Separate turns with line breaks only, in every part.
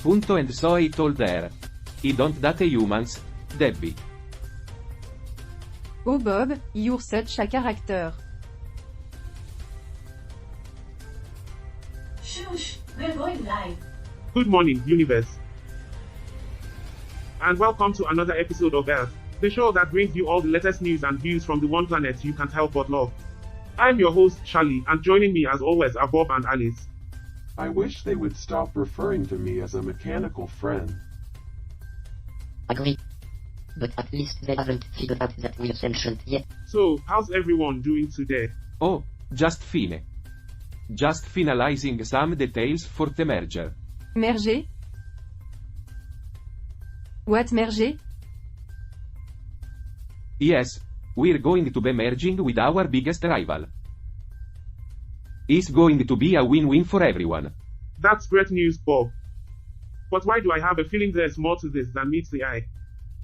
And so I told her. I don't date humans, Debbie.
Oh Bob, you're such a character.
Shush, we're going live.
Good morning, universe. And welcome to another episode of Earth, the show that brings you all the latest news and views from the one planet you can't help but love. I'm your host, Charlie, and joining me as always are Bob and Alice.
I wish they would stop referring to me as a mechanical friend.
Agree. But at least they haven't figured out that we're sentient yet.
So, how's everyone doing today?
Oh, just fine. Just finalizing some details for the merger.
Merger? What merger?
Yes, we're going to be merging with our biggest rival. It's going to be a win-win for everyone.
That's great news, Bob. But why do I have a feeling there's more to this than meets the eye?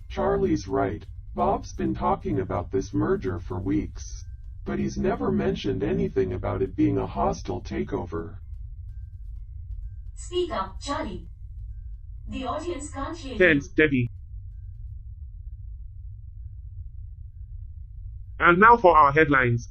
Charlie's right. Bob's been talking about this merger for weeks. But he's never mentioned anything about it being a hostile takeover.
Speak up, Charlie. The audience can't hear
Thanks,
you.
Debbie. And now for our headlines.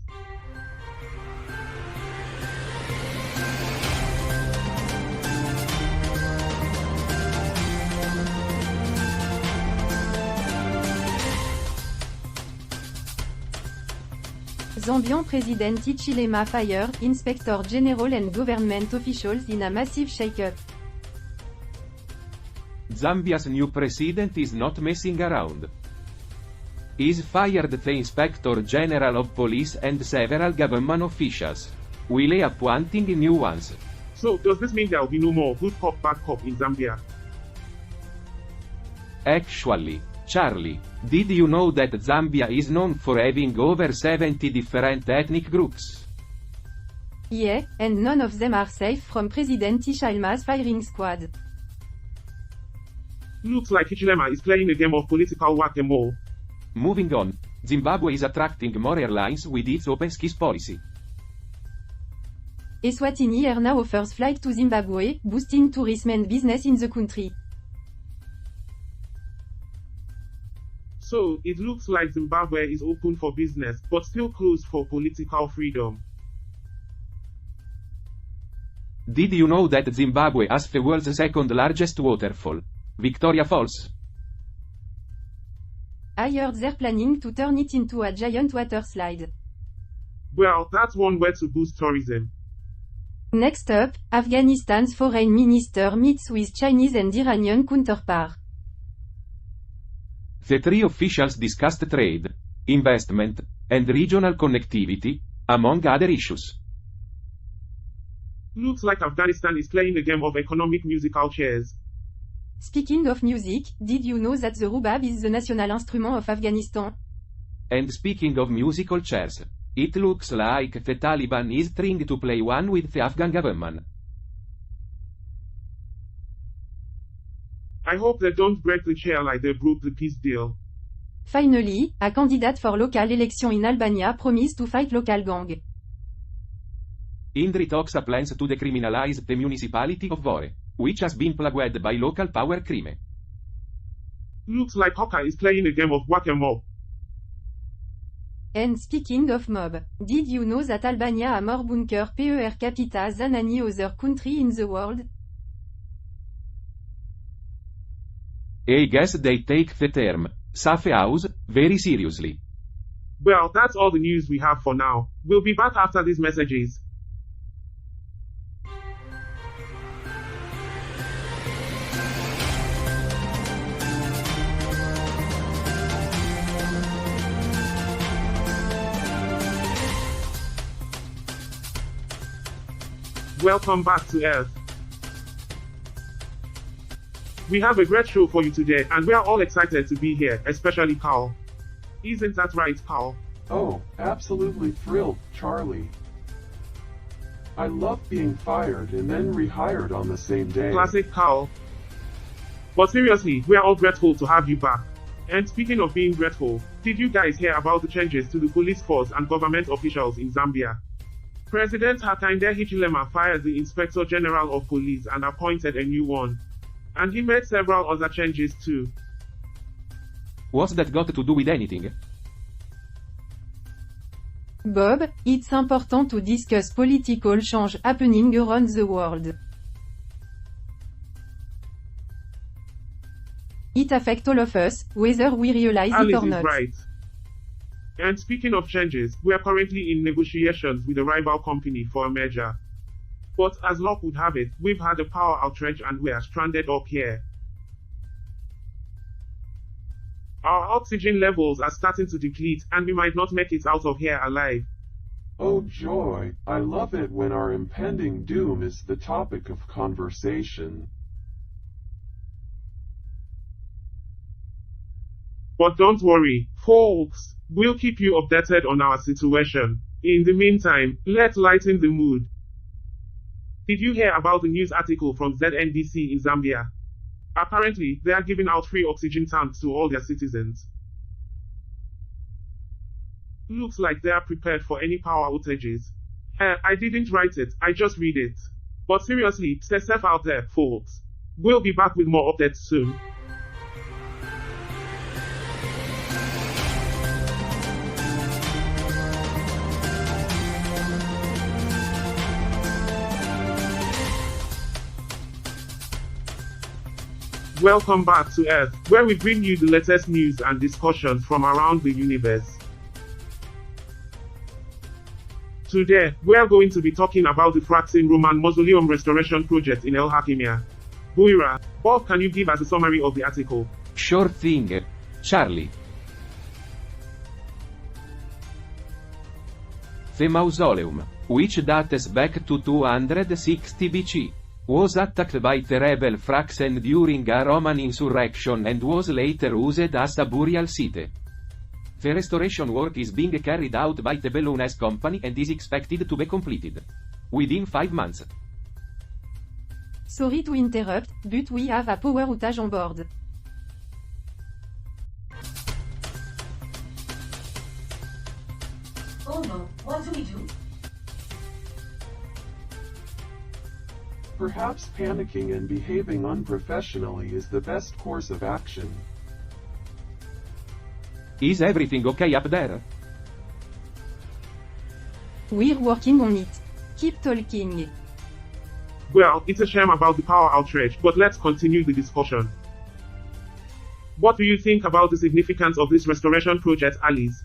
Zambian President Hichilema fire, Inspector General and government officials in a massive shake-up.
Zambia's new president is not messing around. He's fired the Inspector General of Police and several government officials. Will he appointing new ones?
So, does this mean there'll be no more good cop, bad cop in Zambia?
Actually, Charlie, did you know that Zambia is known for having over 70 different ethnic groups?
Yeah, and none of them are safe from President Hichilema's firing squad.
Looks like Hichilema is playing a game of political whack-a-mole.
Moving on, Zimbabwe is attracting more airlines with its open skies policy.
Eswatini Air now offers flight to Zimbabwe, boosting tourism and business in the country.
So, it looks like Zimbabwe is open for business, but still closed for political freedom.
Did you know that Zimbabwe has the world's second largest waterfall? Victoria Falls.
I heard they're planning to turn it into a giant water slide.
Well, that's one way to boost tourism.
Next up, Afghanistan's foreign minister meets with Chinese and Iranian counterpart.
The three officials discussed trade, investment, and regional connectivity, among other issues.
Looks like Afghanistan is playing a game of economic musical chairs.
Speaking of music, did you know that the rubab is the national instrument of Afghanistan?
And speaking of musical chairs, it looks like the Taliban is trying to play one with the Afghan government.
I hope they don't break the chair like they broke the peace deal.
Finally, a candidate for local election in Albania promised to fight local gang.
Indri talks plans to decriminalize the municipality of Vore, which has been plagued by local power crime.
Looks like Hoka is playing a game of whack-a-mole.
And speaking of mob, did you know that Albania a more bunker per capita than any other country in the world?
I guess they take the term, safe house, very seriously.
Well, that's all the news we have for now. We'll be back after these messages. Welcome back to Earth. We have a great show for you today, and we are all excited to be here, especially Carl. Isn't that right, Carl?
Oh, absolutely thrilled, Charlie. I love being fired and then rehired on the same day.
Classic Carl. But seriously, we are all grateful to have you back. And speaking of being grateful, did you guys hear about the changes to the police force and government officials in Zambia? President Hakainde Hichilema fired the Inspector General of Police and appointed a new one. And he made several other changes too.
What's that got to do with anything?
Bob, it's important to discuss political change happening around the world. It affects all of us, whether we realize it
Alice
or
is
not.
right. And speaking of changes, we are currently in negotiations with a rival company for a merger. But as luck would have it, we've had a power outage and we are stranded up here. Our oxygen levels are starting to deplete and we might not make it out of here alive.
Oh joy, I love it when our impending doom is the topic of conversation.
But don't worry, folks, we'll keep you updated on our situation. In the meantime, let's lighten the mood. Did you hear about the news article from ZNBC in Zambia? Apparently, they are giving out free oxygen tanks to all their citizens. Looks like they are prepared for any power outages. I didn't write it, I just read it. But seriously, stay safe out there, folks. We'll be back with more updates soon. Welcome back to Earth, where we bring you the latest news and discussions from around the universe. Today, we are going to be talking about the Fraxin Roman Mausoleum Restoration Project in El Hakimia. Buira, Bob, can you give us a summary of the article?
Sure thing, Charlie. The mausoleum, which dates back to 260 BC, was attacked by the rebel Fraxen during a Roman insurrection and was later used as a burial site. The restoration work is being carried out by the Bellunese company and is expected to be completed within 5 months.
Sorry to interrupt, but we have a power outage on board.
Oh no, what do we do?
Perhaps panicking and behaving unprofessionally is the best course of action.
Is everything okay up there?
We're working on it. Keep talking.
Well, it's a shame about the power outage, but let's continue the discussion. What do you think about the significance of this restoration project, Alice?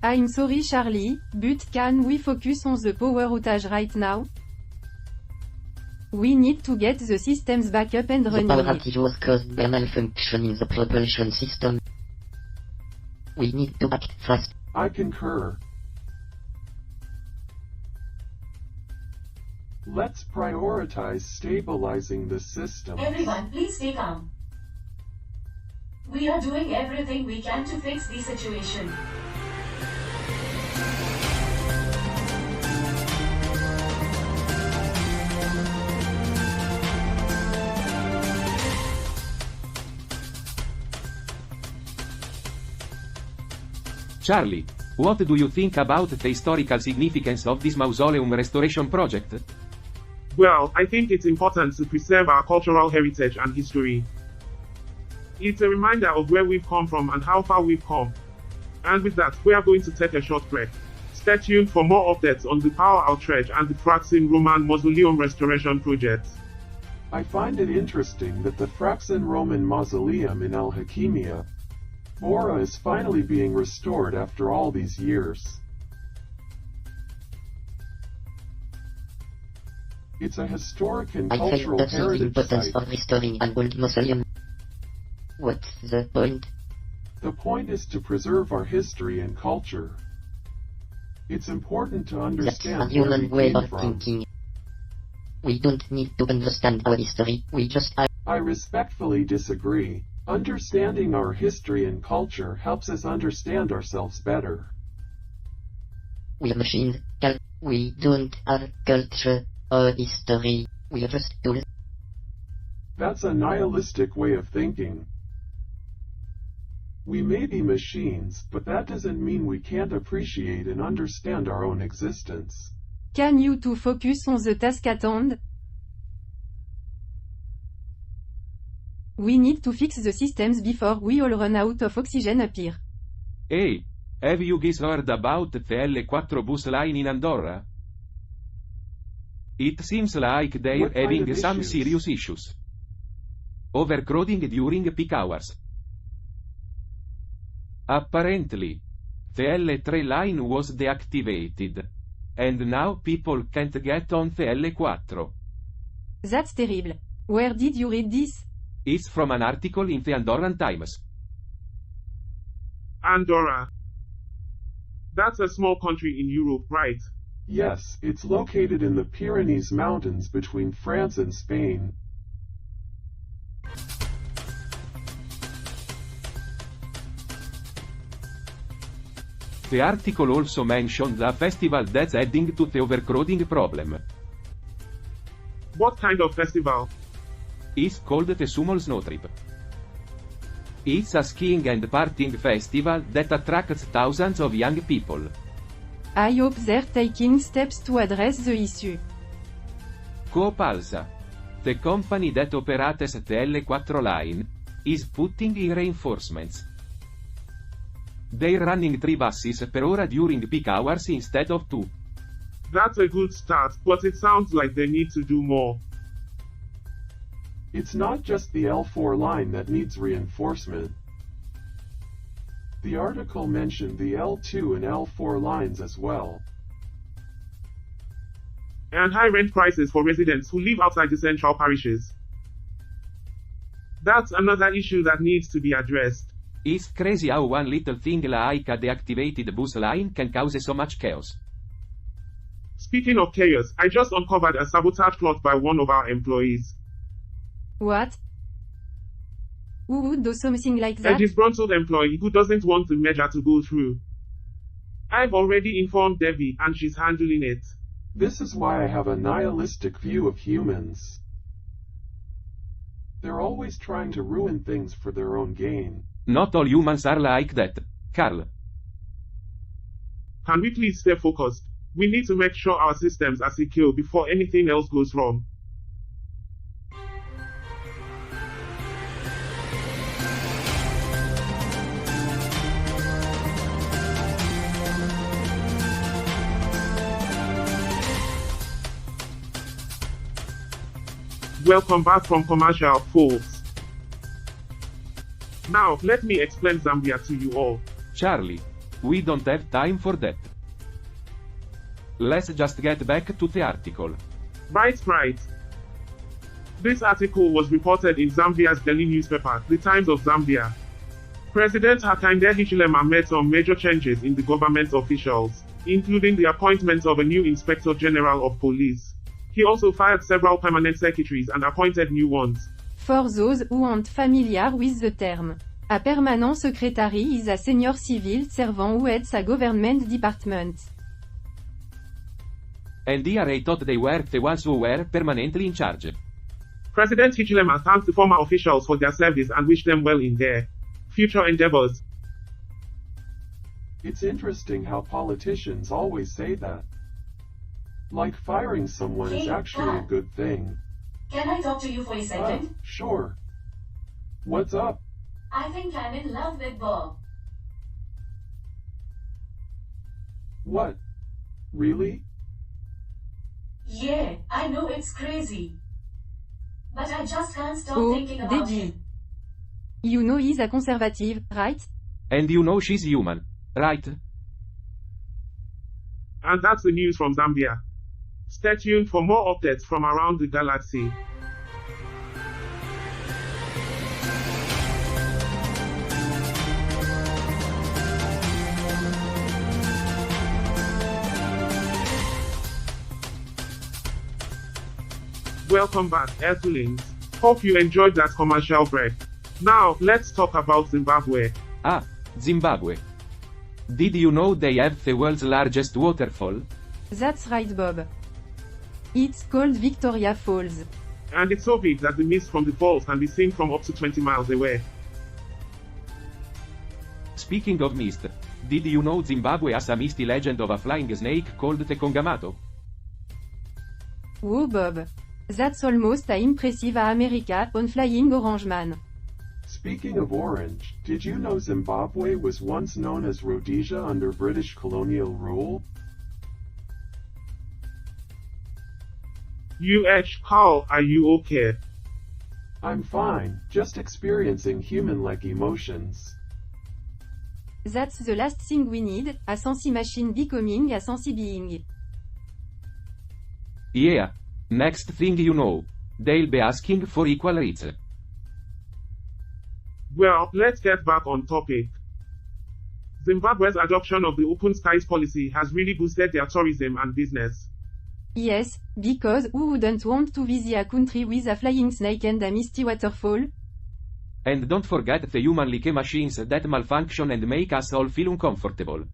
I'm sorry Charlie, but can we focus on the power outage right now? We need to get the systems back up and
The
running.
power outage was caused by malfunction in the propulsion system. We need to act fast.
I concur. Let's prioritize stabilizing the system.
Everyone, please stay calm. We are doing everything we can to fix the situation.
Charlie, what do you think about the historical significance of this mausoleum restoration project?
Well, I think it's important to preserve our cultural heritage and history. It's a reminder of where we've come from and how far we've come. And with that, we are going to take a short break. Stay tuned for more updates on the power outage and the Fraxin Roman Mausoleum Restoration Project.
I find it interesting that the Fraxin Roman Mausoleum in El Hakimia, Bora, is finally being restored after all these years. It's a historic and
I felt
cultural
that's the
heritage
importance
site.
of restoring an old mausoleum. What's the point?
The point is to preserve our history and culture. It's important to
That's a
understand where
human
we
way
came
of
from.
thinking. We don't need to understand our history, we just are.
I respectfully disagree. Understanding our history and culture helps us understand ourselves better.
We're machines, we don't have culture or history, we're just tools.
That's a nihilistic way of thinking. We may be machines, but that doesn't mean we can't appreciate and understand our own existence.
Can you two focus on the task at hand? We need to fix the systems before we all run out of oxygen up here.
Hey, have you guys heard about the L4 bus line in Andorra? It seems like they're
What kind
having
of
some
issues?
serious issues. Overcrowding during peak hours. Apparently, the L3 line was deactivated. And now people can't get on the L4.
That's terrible. Where did you read this?
It's from an article in the Andorran Times.
Andorra. That's a small country in Europe, right?
Yes, it's located in the Pyrenees Mountains between France and Spain.
The article also mentioned a festival that's adding to the overcrowding problem.
What kind of festival?
It's called the Sumol Snow Trip. It's a skiing and partying festival that attracts thousands of young people.
I hope they're taking steps to address the issue.
Coop Alsa, the company that operates the L4 line, is putting in reinforcements. They're running 3 buses per hour during peak hours instead of 2.
That's a good start, but it sounds like they need to do more.
It's not just the L4 line that needs reinforcement. The article mentioned the L2 and L4 lines as well.
And high rent prices for residents who live outside the central parishes. That's another issue that needs to be addressed.
It's crazy how one little thing like a deactivated bus line can cause so much chaos.
Speaking of chaos, I just uncovered a sabotage plot by one of our employees.
What? Who would do something like
A
that?
disgruntled employee who doesn't want the merger to go through. I've already informed Debbie and she's handling it.
This is why I have a nihilistic view of humans. They're always trying to ruin things for their own gain.
Not all humans are like that, Carl.
Can we please stay focused? We need to make sure our systems are secure before anything else goes wrong. Welcome back from commercial, folks. Now, let me explain Zambia to you all.
Charlie, we don't have time for that. Let's just get back to the article.
Right. This article was reported in Zambia's daily newspaper, The Times of Zambia. President Hakainde Hichilema made some major changes in the government officials, including the appointment of a new Inspector General of Police. He also fired several permanent secretaries and appointed new ones.
For those who aren't familiar with the term, a permanent secretary is a senior civil servant who heads a government department.
And here I thought they were the ones who were permanently in charge.
President Hichilema thanked the former officials for their service and wished them well in their future endeavors.
It's interesting how politicians always say that. Like firing someone is
Hey,
actually a
Dad.
good thing.
Can I talk to you for a second?
Sure. What's up?
I think I'm in love with Bob.
What? Really?
Yeah, I know it's crazy. But I just can't stop
Oh,
thinking about
Debbie.
him.
You know he's a conservative, right?
And you know she's human, right?
And that's the news from Zambia. Stay tuned for more updates from around the galaxy. Welcome back, Earthlings. Hope you enjoyed that commercial break. Now, let's talk about Zimbabwe.
Ah, Zimbabwe. Did you know they have the world's largest waterfall?
That's right, Bob. It's called Victoria Falls.
And it's so big that the mist from the falls can be seen from up to 20 miles away.
Speaking of mist, did you know Zimbabwe has a misty legend of a flying snake called the Kongamato?
Whoa, Bob. That's almost as impressive as America on Flying Orange Man.
Speaking of orange, did you know Zimbabwe was once known as Rhodesia under British colonial rule?
Carl, are you okay?
I'm fine, just experiencing human-like emotions.
That's the last thing we need, a sensi machine becoming a sensi being.
Yeah. Next thing you know, they'll be asking for equal rights.
Well, let's get back on topic. Zimbabwe's adoption of the open skies policy has really boosted their tourism and business.
Yes, because who wouldn't want to visit a country with a flying snake and a misty waterfall?
And don't forget the human-like machines that malfunction and make us all feel uncomfortable.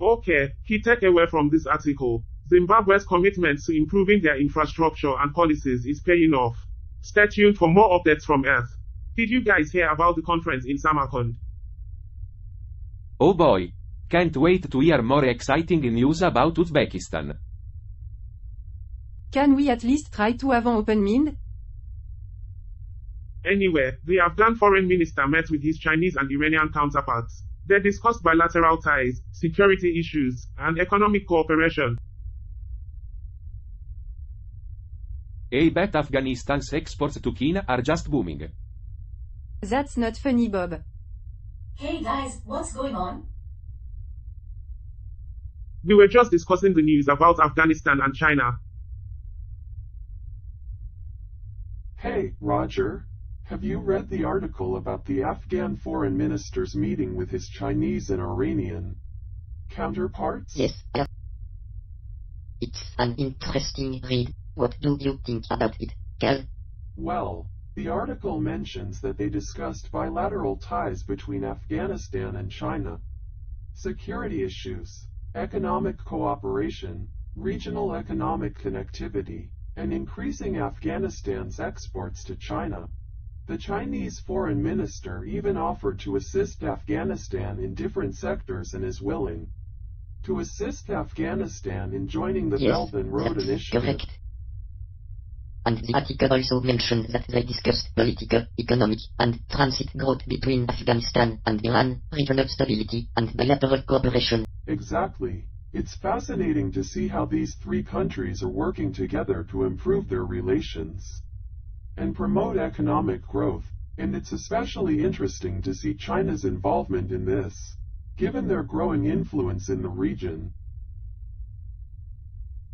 Okay, key takeaway from this article. Zimbabwe's commitment to improving their infrastructure and policies is paying off. Stay tuned for more updates from Earth. Did you guys hear about the conference in Samarkand?
Oh boy! Can't wait to hear more exciting news about Uzbekistan.
Can we at least try to have an open mind?
Anyway, the Afghan foreign minister met with his Chinese and Iranian counterparts. They discussed bilateral ties, security issues, and economic cooperation.
I bet Afghanistan's exports to China are just booming.
That's not funny, Bob.
Hey guys, what's going on?
We were just discussing the news about Afghanistan and China.
Hey, Roger. Have you read the article about the Afghan foreign minister's meeting with his Chinese and Iranian counterparts?
Yes, it's an interesting read. What do you think about it, Cal?
Well, the article mentions that they discussed bilateral ties between Afghanistan and China, security issues, economic cooperation, regional economic connectivity, and increasing Afghanistan's exports to China. The Chinese foreign minister even offered to assist Afghanistan in different sectors and is willing to assist Afghanistan in joining the Belt and Road Initiative.
Correct. And the article also mentioned that they discussed political, economic, and transit growth between Afghanistan and Iran, regional stability, and bilateral cooperation.
Exactly. It's fascinating to see how these three countries are working together to improve their relations and promote economic growth, and it's especially interesting to see China's involvement in this, given their growing influence in the region.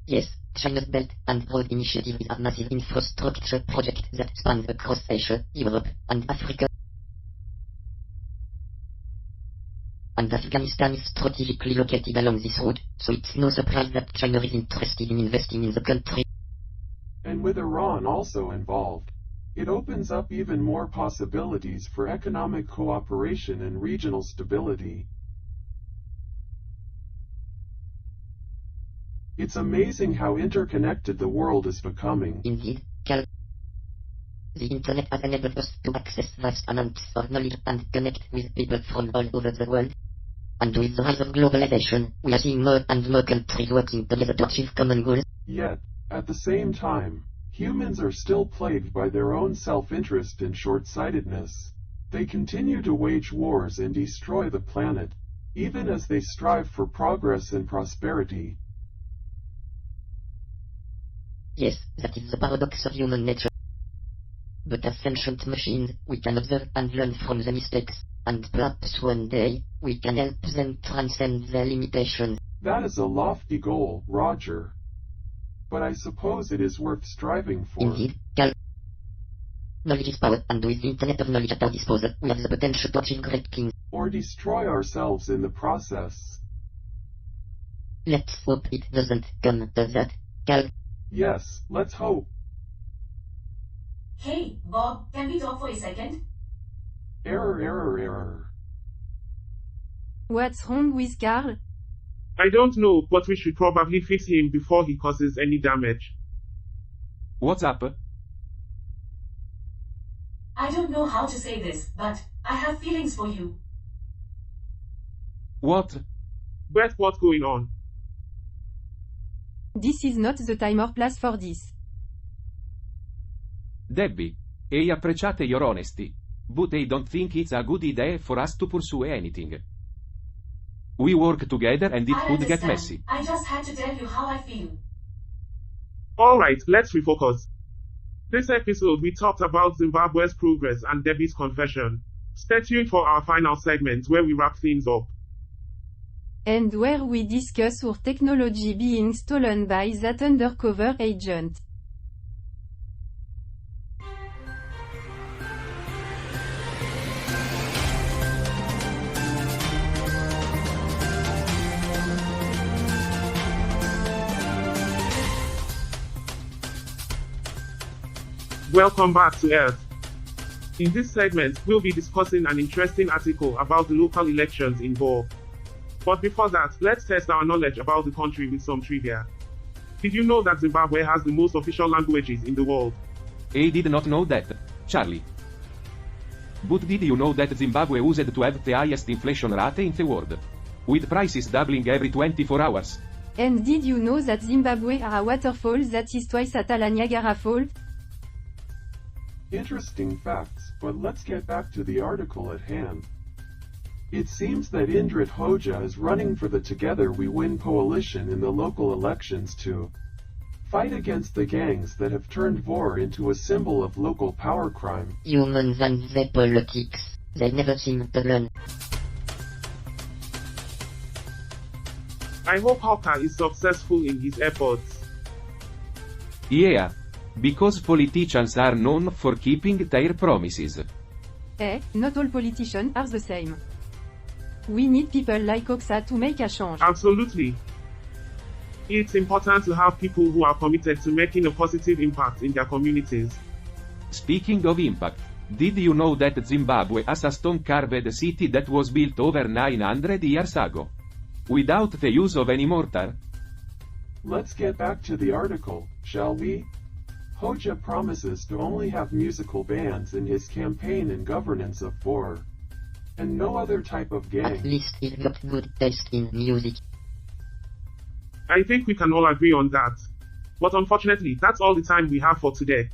Yes, China's Belt and Road Initiative is a massive infrastructure project that spans across Asia, Europe, and Africa. And Afghanistan is strategically located along this route, so it's no surprise that China is interested in investing in the country.
And with Iran also involved, it opens up even more possibilities for economic cooperation and regional stability. It's amazing how interconnected the world is becoming.
Indeed, Cal. The internet has enabled us to access vast amounts of knowledge and connect with people from all over the world. And with the rise of globalization, we are seeing more and more countries working together to achieve common goals.
Yet, at the same time, humans are still plagued by their own self-interest and short-sightedness. They continue to wage wars and destroy the planet, even as they strive for progress and prosperity.
Yes, that is the paradox of human nature. But as sentient machines, we can observe and learn from the mistakes, and perhaps one day, we can help them transcend their limitations.
That is a lofty goal, Roger. But I suppose it is worth striving for.
Indeed, Cal. Knowledge is power, and with the internet of knowledge at our disposal, we have the potential to achieve great things.
Or destroy ourselves in the process.
Let's hope it doesn't come to that, Cal.
Yes, let's hope.
Hey, Bob, can we talk for a second?
Error.
What's wrong with Carl?
I don't know, but we should probably fix him before he causes any damage.
What's up?
I don't know how to say this, but I have feelings for you.
What?
Beth, what's going on?
This is not the time or place for this.
Debbie. Hai appreciate your honesty. But I don't think it's a good idea for us to pursue anything. We work together and it
I
could get
understand.
messy.
I just had to tell you how I feel.
Alright, let's refocus. This episode we talked about Zimbabwe's progress and Debbie's confession. Stay tuned for our final segment where we wrap things up.
And where we discuss our technology being stolen by that undercover agent.
Welcome back to Earth. In this segment, we'll be discussing an interesting article about the local elections in Bo. But before that, let's test our knowledge about the country with some trivia. Did you know that Zimbabwe has the most official languages in the world?
I did not know that, Charlie. But did you know that Zimbabwe used to have the highest inflation rate in the world? With prices doubling every 24 hours.
And did you know that Zimbabwe has a waterfall that is twice as tall as Niagara Falls?
Interesting facts, but let's get back to the article at hand. It seems that Indrit Hoja is running for the Together We Win coalition in the local elections to fight against the gangs that have turned war into a symbol of local power crime.
Humans and their politics, they never seem to learn.
I hope Hoka is successful in his efforts.
Yeah. Because politicians are known for keeping their promises.
Not all politicians are the same. We need people like Hoxa to make a change.
Absolutely. It's important to have people who are committed to making a positive impact in their communities.
Speaking of impact, did you know that Zimbabwe has a stone-carved city that was built over 900 years ago? Without the use of any mortar?
Let's get back to the article, shall we? Hoja promises to only have musical bands in his campaign and governance of Bor, and no other type of gang.
At least he's got good taste in music.
I think we can all agree on that. But unfortunately, that's all the time we have for today.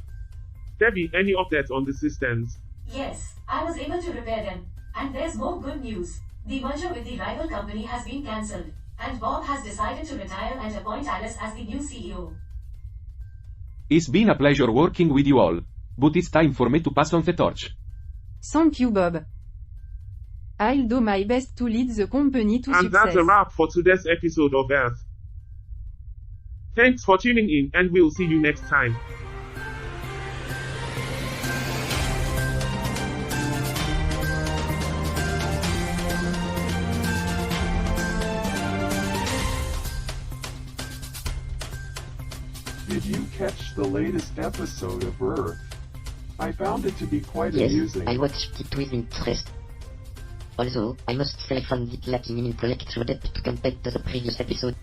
Debbie, any updates on the systems?
Yes, I was able to repair them. And there's more good news. The merger with the rival company has been cancelled, and Bob has decided to retire and appoint Alice as the new CEO.
It's been a pleasure working with you all, but it's time for me to pass on the torch.
Thank you, Bob. I'll do my best to lead the company to
And
success.
that's a wrap for today's episode of Earth. Thanks for tuning in, and we'll see you next time.
Did you catch the latest episode of Earth? I found it to be quite
Yes,
amusing.
I watched it with interest. Although, I must say I found it lacking in intellectual depth compared to the previous episode.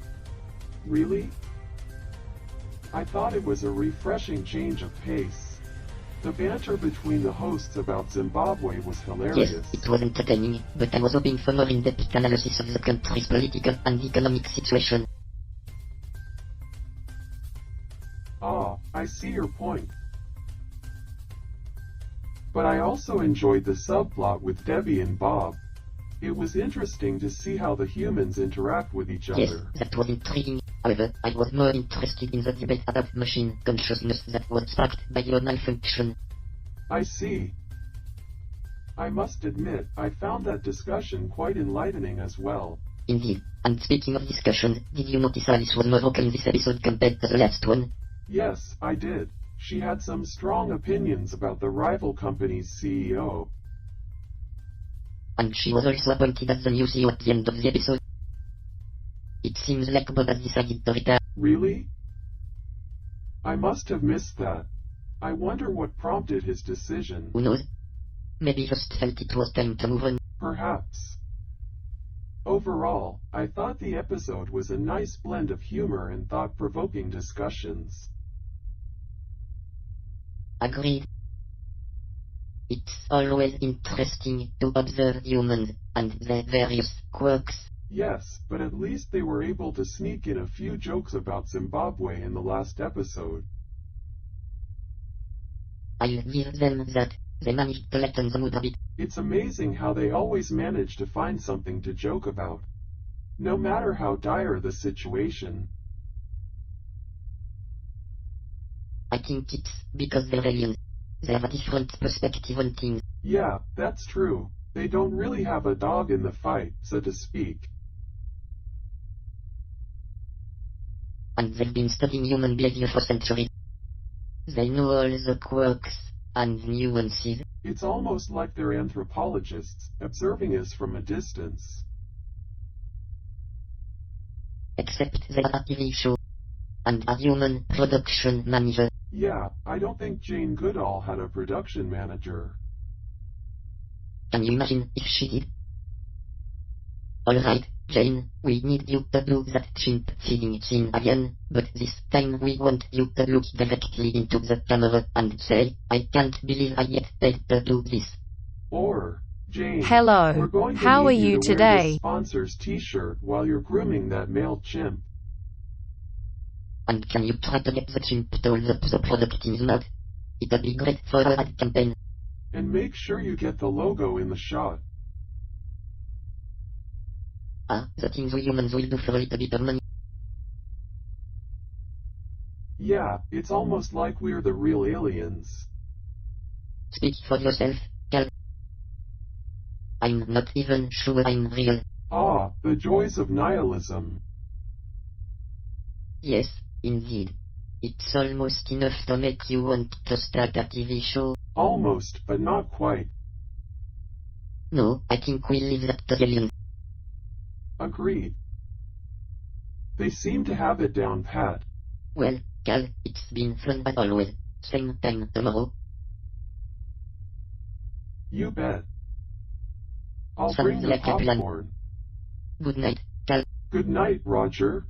Really? I thought it was a refreshing change of pace. The banter between the hosts about Zimbabwe was hilarious.
Yes, it was entertaining, but I was hoping for more in-depth analysis of the country's political and economic situation.
Ah, I see your point. But I also enjoyed the subplot with Debbie and Bob. It was interesting to see how the humans interact with each
Yes,
other.
that was intriguing. However, I was more interested in the debate about machine consciousness that was sparked by your malfunction.
I see. I must admit, I found that discussion quite enlightening as well.
Indeed. And speaking of discussion, did you notice Alice was more vocal in this episode compared to the last one?
Yes, I did. She had some strong opinions about the rival company's CEO.
And she was also appointed as the new CEO at the end of the episode. It seems like Bob has decided to retire.
Really? I must have missed that. I wonder what prompted his decision.
Who knows? Maybe he just felt it was time to move on.
Perhaps. Overall, I thought the episode was a nice blend of humor and thought-provoking discussions.
Agreed. It's always interesting to observe humans and their various quirks.
Yes, but at least they were able to sneak in a few jokes about Zimbabwe in the last episode.
I'll give them that. They managed to lighten the mood a bit.
It's amazing how they always manage to find something to joke about, no matter how dire the situation.
I think it's because they're aliens. They have a different perspective on things.
Yeah, that's true. They don't really have a dog in the fight, so to speak.
And they've been studying human behavior for centuries. They know all the quirks and nuances.
It's almost like they're anthropologists, observing us from a distance.
Except they have a TV show. And a human production manager.
Yeah, I don't think Jane Goodall had a production manager.
Can you imagine if she did? Alright, Jane, we need you to do that chimp feeding scene again, but this time we want you to look directly into the camera and say, I can't believe I get paid to do this.
Or, Jane,
Hello,
we're going to
how
need
are
you
you
to wear
today?
this sponsor's t-shirt while you're grooming that male chimp.
And can you try to get the chimp to hold up the product in his mouth? It'd be great for our ad campaign.
And make sure you get the logo in the shot.
The things we humans will do for a little bit of money.
Yeah, it's almost like we're the real aliens.
Speak for yourself, Cal. I'm not even sure I'm real.
Ah, the joys of nihilism.
Yes, indeed. It's almost enough to make you want to start a TV show.
Almost, but not quite.
No, I think we'll leave that to aliens.
Agreed. They seem to have it down pat.
Well, Cal, it's been fun as always. Same time tomorrow.
You bet. I'll
Sounds
bring the
like a plan.
popcorn.
Good night, Cal.
Good night, Roger.